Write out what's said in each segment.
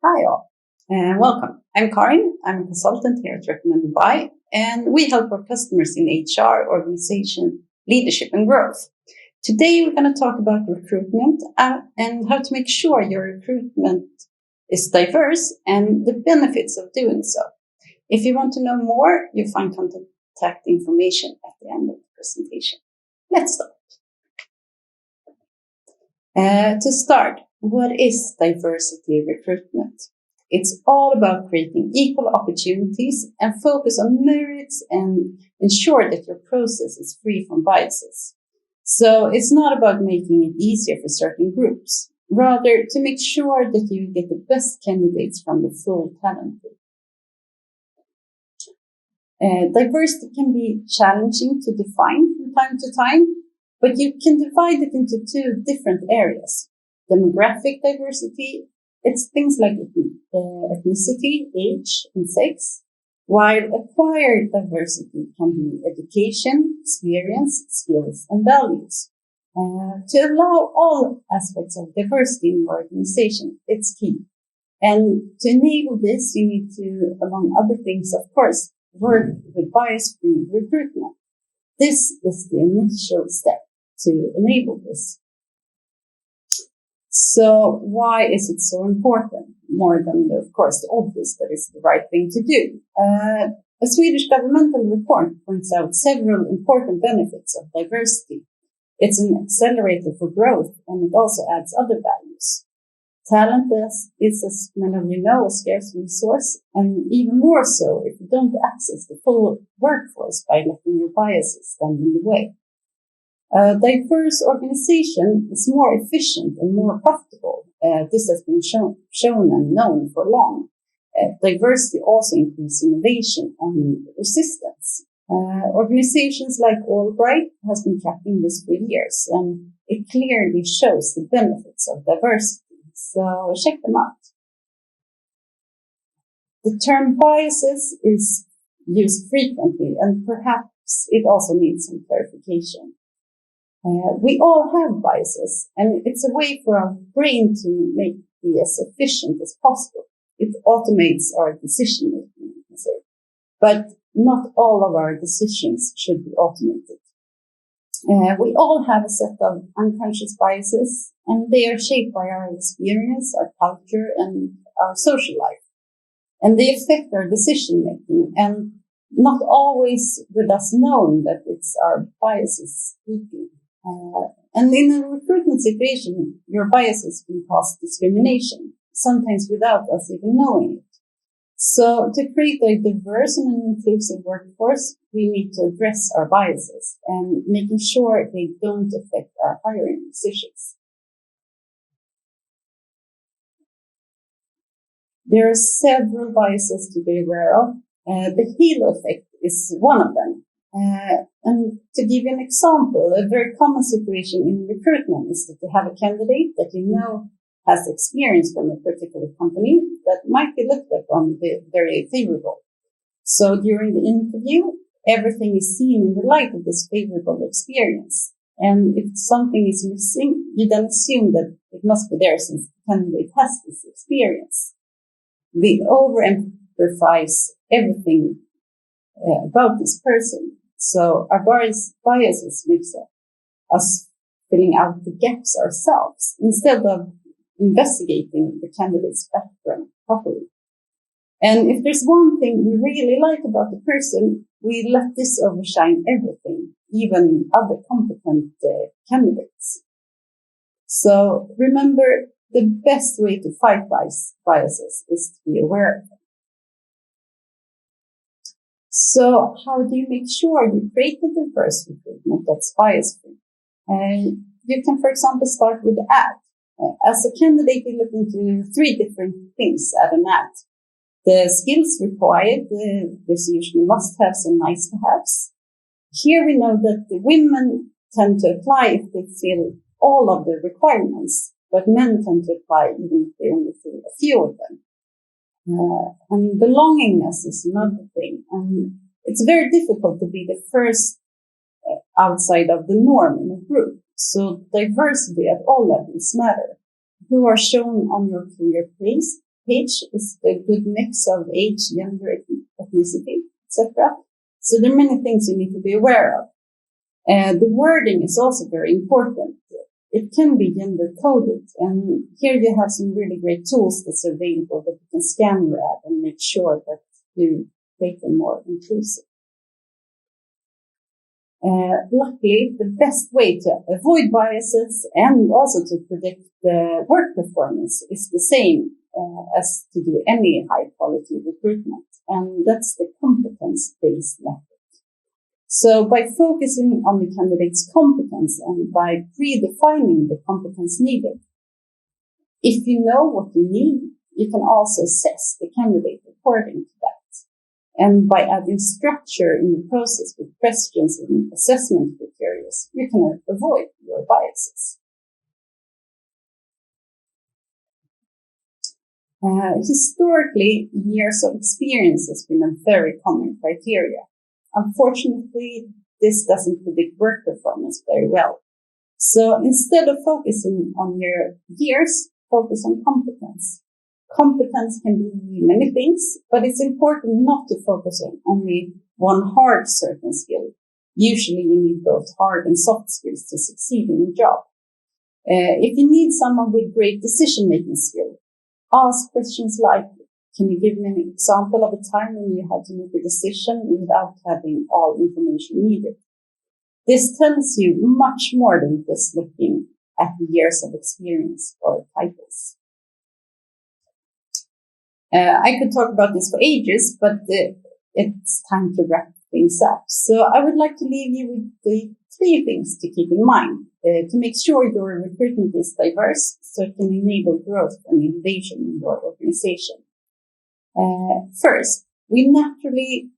Hi all, and welcome. I'm Karin. I'm a consultant here at Recommend Dubai, and we help our customers in HR, organization, leadership, and growth. Today, we're going to talk about recruitment and how to make sure your recruitment is diverse and the benefits of doing so. If you want to know more, you'll find contact information at the end of the presentation. Let's start. To start, what is diversity recruitment? It's all about creating equal opportunities and focus on merits and ensure that your process is free from biases. So it's not about making it easier for certain groups, rather to make sure that you get the best candidates from the full talent pool. Diversity can be challenging to define from time to time, but you can divide it into two different areas. Demographic diversity, it's things like ethnicity, age, and sex, while acquired diversity can be education, experience, skills, and values. To allow all aspects of diversity in your organization, it's key. And to enable this, you need to, among other things, of course, work with bias-free recruitment. This is the initial step to enable this. So why is it so important? More than, of course, the obvious that is the right thing to do. A Swedish governmental report points out several important benefits of diversity. It's an accelerator for growth, and it also adds other values. Talent is, as many of you know, a scarce resource, and even more so if you don't access the full workforce by letting your biases stand in the way. A diverse organization is more efficient and more profitable. This has been shown and known for long. Diversity also increases innovation and resistance. Organizations like Albright has been tracking this for years, and it clearly shows the benefits of diversity. So check them out. The term biases is used frequently, and perhaps it also needs some clarification. We all have biases, and it's a way for our brain to be as efficient as possible. It automates our decision making, but not all of our decisions should be automated. We all have a set of unconscious biases, and they are shaped by our experience, our culture, and our social life. And they affect our decision making, and not always with us knowing that it's our biases speaking. And in a recruitment situation, your biases can cause discrimination, sometimes without us even knowing it. So to create a diverse and inclusive workforce, we need to address our biases and making sure they don't affect our hiring decisions. There are several biases to be aware of. The halo effect is one of them. And to give you an example, a very common situation in recruitment is that you have a candidate that you know has experience from a particular company that might be looked upon very favorable. So during the interview, everything is seen in the light of this favorable experience. And if something is missing, you then assume that it must be there since the candidate has this experience. We overemphasize everything about this person. So our biases makes us filling out the gaps ourselves instead of investigating the candidate's background properly. And if there's one thing we really like about the person, we let this overshine everything, even other competent candidates. So remember, the best way to fight biases is to be aware of them. So how do you make sure you create a diverse recruitment that's bias-free? You can, for example, start with the ad. As a candidate, you look into three different things at an ad. The skills required, there's usually must-haves and nice-to-haves. Here we know that the women tend to apply if they fill all of the requirements, but men tend to apply even if they only fill a few of them. And belongingness is another thing. And it's very difficult to be the first outside of the norm in a group. So diversity at all levels matter. Who are shown on your career page page is the good mix of age, gender, ethnicity, etc. So there are many things you need to be aware of. The wording is also very important. It can be gender coded, and here you have some really great tools that's available that you can scan your ad and make sure that you make them more inclusive. Luckily, the best way to avoid biases and also to predict the work performance is the same as to do any high quality recruitment, and that's the competence-based method. So by focusing on the candidate's competence and by predefining the competence needed, if you know what you need, you can also assess the candidate according to that. And by adding structure in the process with questions and assessment criteria, you can avoid your biases. Historically, years of experience has been a very common criteria. Unfortunately, this doesn't predict work performance very well. So instead of focusing on your years, focus on competence. Competence can be many things, but it's important not to focus on only one hard certain skill. Usually you need both hard and soft skills to succeed in a job. If you need someone with great decision-making skill, ask questions like, can you give me an example of a time when you had to make a decision without having all information needed? This tells you much more than just looking at the years of experience or titles. I could talk about this for ages, but it's time to wrap things up. So I would like to leave you with the 3 things to keep in mind to make sure your recruitment is diverse so it can enable growth and innovation in your organization. First, we naturally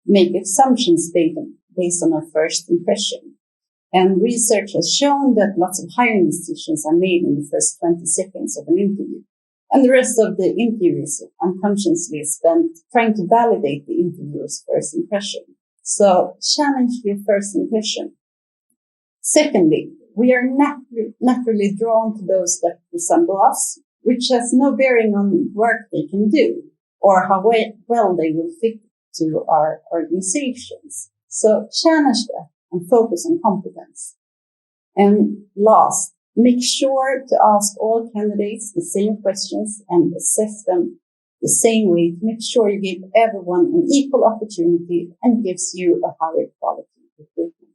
make assumptions based on our first impression. And research has shown that lots of hiring decisions are made in the first 20 seconds of an interview. And the rest of the interview is unconsciously spent trying to validate the interviewer's first impression. So challenge your first impression. Secondly, we are naturally drawn to those that resemble us, which has no bearing on work they can do or how well they will fit to our organizations. So challenge that and focus on competence. And last, make sure to ask all candidates the same questions and assess them the same way to make sure you give everyone an equal opportunity and gives you a higher quality recruitment.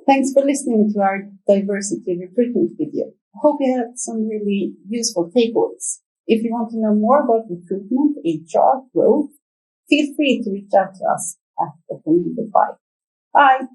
Thanks for listening to our diversity recruitment video. I hope you had some really useful takeaways. If you want to know more about recruitment, HR, growth, feel free to reach out to us at Recommended By. Bye.